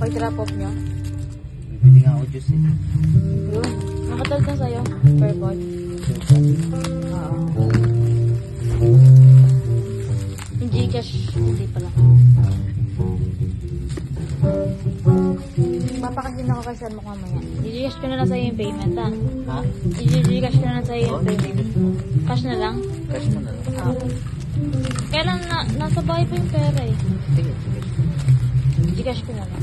Pag-drop off nyo. Bibili nga ako juice eh. Yun. Nakatawag na sa'yo. Per bot. Oo. Yung Gcash, hindi pala. Papakasin ako kasi mo mamaya. I-Gcash ko na lang sa'yo yung payment, ha? Ha? I-Gcash ko na lang sa'yo yung payment. Cash na lang? Cash mo na lang. Oo. Kailan nasa bahay pa yung pera eh. Sige, sige. Gcash ko na lang.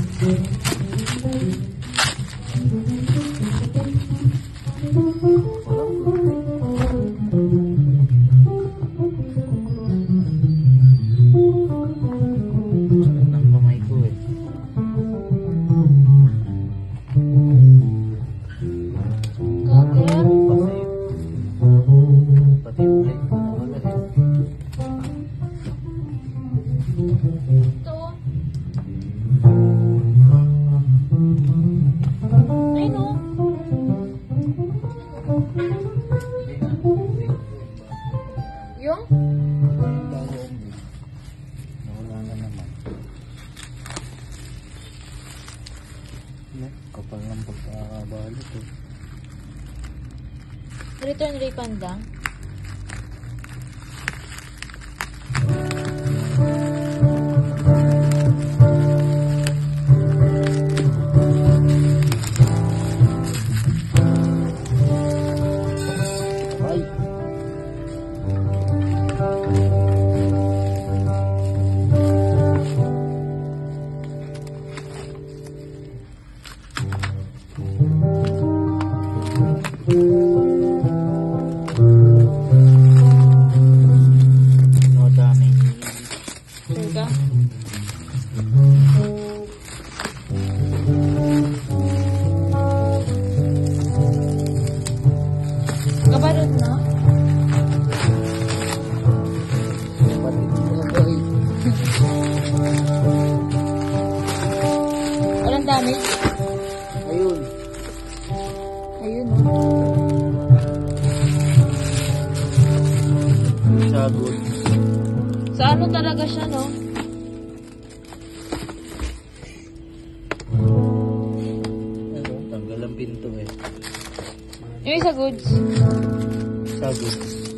Sakit ng kamay ko eh. Kager? Pati yung plate ko na wala eh. Ito. Ay no. Yung? Nawala na naman. Kapal ng pagkakabalot eh. Return refund lang? Ay! No, daming Sure ka? Kabarot na? pati talaga eh. Walang damage? Ayun. Ayun no. Sagot. Sa ano talaga siya no? Ano? Tanggal ang pinto eh. Yung isa goods. Sagot.